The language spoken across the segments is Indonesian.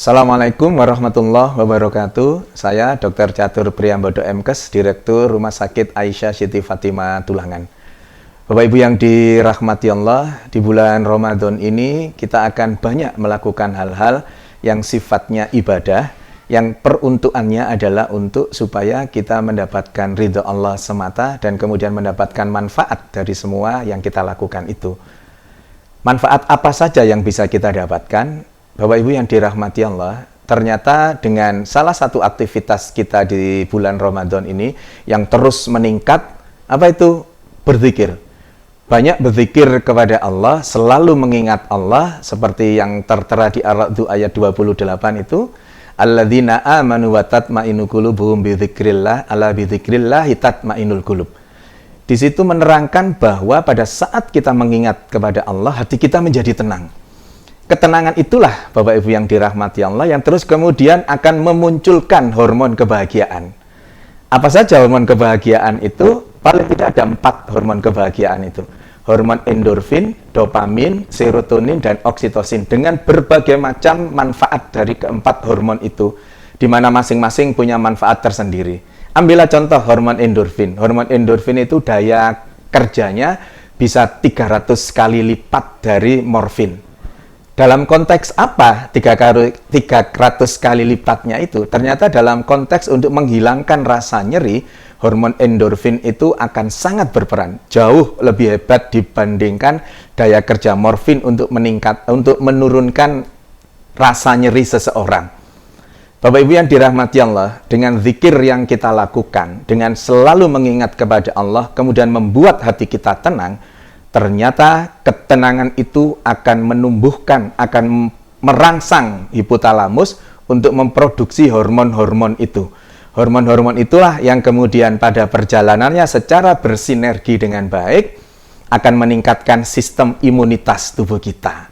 Assalamualaikum warahmatullahi wabarakatuh. Saya Dr. Catur Priambodo MKes, Direktur Rumah Sakit Aisyah Siti Fatimah Tulangan. Bapak Ibu yang dirahmati Allah, di bulan Ramadan ini kita akan banyak melakukan hal-hal yang sifatnya ibadah, yang peruntukannya adalah untuk supaya kita mendapatkan ridho Allah semata dan kemudian mendapatkan manfaat dari semua yang kita lakukan itu. Manfaat apa saja yang bisa kita dapatkan? Bapak Ibu yang dirahmati Allah, ternyata dengan salah satu aktivitas kita di bulan Ramadan ini yang terus meningkat, apa itu? Berzikir. Banyak berzikir kepada Allah, selalu mengingat Allah, seperti yang tertera di Ar-Ra'd ayat 28 itu, alladzina amanu wa tatma'innu qulubuhum bidzikrillah, ala bidzikrillahi tatma'innul qulub. Di situ menerangkan bahwa pada saat kita mengingat kepada Allah, hati kita menjadi tenang. Ketenangan itulah, Bapak Ibu yang dirahmati Allah, yang terus kemudian akan memunculkan hormon kebahagiaan. Apa saja hormon kebahagiaan itu? Paling tidak ada 4 hormon kebahagiaan itu. Hormon endorfin, dopamin, serotonin, dan oksitosin. Dengan berbagai macam manfaat dari keempat hormon itu, di mana masing-masing punya manfaat tersendiri. Ambillah contoh hormon endorfin. Hormon endorfin itu daya kerjanya bisa 300 kali lipat dari morfin. Dalam konteks apa 300 kali lipatnya itu? Ternyata dalam konteks untuk menghilangkan rasa nyeri, hormon endorfin itu akan sangat berperan. Jauh lebih hebat dibandingkan daya kerja morfin untuk menurunkan rasa nyeri seseorang. Bapak Ibu yang dirahmati Allah, dengan zikir yang kita lakukan, dengan selalu mengingat kepada Allah, kemudian membuat hati kita tenang, ternyata ketenangan itu akan menumbuhkan, akan merangsang hipotalamus untuk memproduksi hormon-hormon itu. Hormon-hormon itulah yang kemudian pada perjalanannya secara bersinergi dengan baik akan meningkatkan sistem imunitas tubuh kita.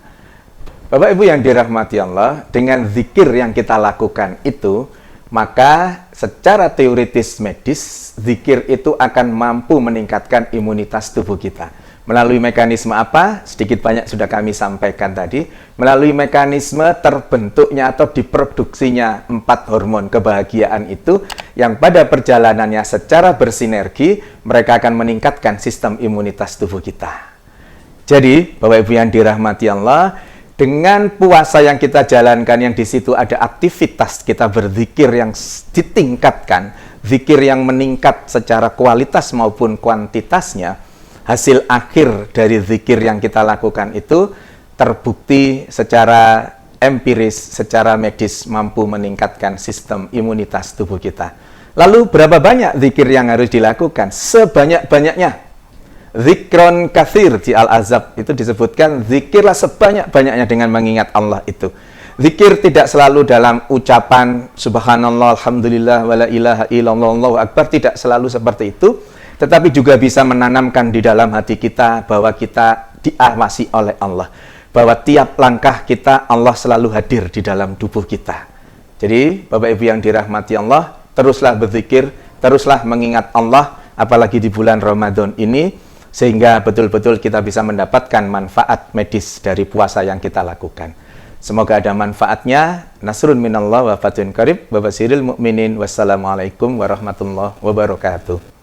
Bapak Ibu yang dirahmati Allah, dengan zikir yang kita lakukan itu, maka secara teoritis medis, zikir itu akan mampu meningkatkan imunitas tubuh kita. Melalui mekanisme apa? Sedikit banyak sudah kami sampaikan tadi. Melalui mekanisme terbentuknya atau diproduksinya 4 hormon kebahagiaan itu, yang pada perjalanannya secara bersinergi, mereka akan meningkatkan sistem imunitas tubuh kita. Jadi, Bapak Ibu yang dirahmati Allah, dengan puasa yang kita jalankan, yang di situ ada aktivitas kita berzikir yang ditingkatkan, zikir yang meningkat secara kualitas maupun kuantitasnya, hasil akhir dari zikir yang kita lakukan itu terbukti secara empiris, secara medis mampu meningkatkan sistem imunitas tubuh kita. Lalu berapa banyak zikir yang harus dilakukan? Sebanyak-banyaknya. Zikron kathir di Al-Azab itu disebutkan, zikirlah sebanyak-banyaknya dengan mengingat Allah itu. Zikir tidak selalu dalam ucapan subhanallah, alhamdulillah, wala ilaha illallah, Allahu akbar, tidak selalu seperti itu. Tetapi juga bisa menanamkan di dalam hati kita bahwa kita diawasi oleh Allah. Bahwa tiap langkah kita, Allah selalu hadir di dalam tubuh kita. Jadi, Bapak Ibu yang dirahmati Allah, teruslah berzikir, teruslah mengingat Allah, apalagi di bulan Ramadan ini, sehingga betul-betul kita bisa mendapatkan manfaat medis dari puasa yang kita lakukan. Semoga ada manfaatnya. Nasrun minallah wa fathun qarib. Wa basyiril mu'minin. Wassalamualaikum warahmatullahi wabarakatuh.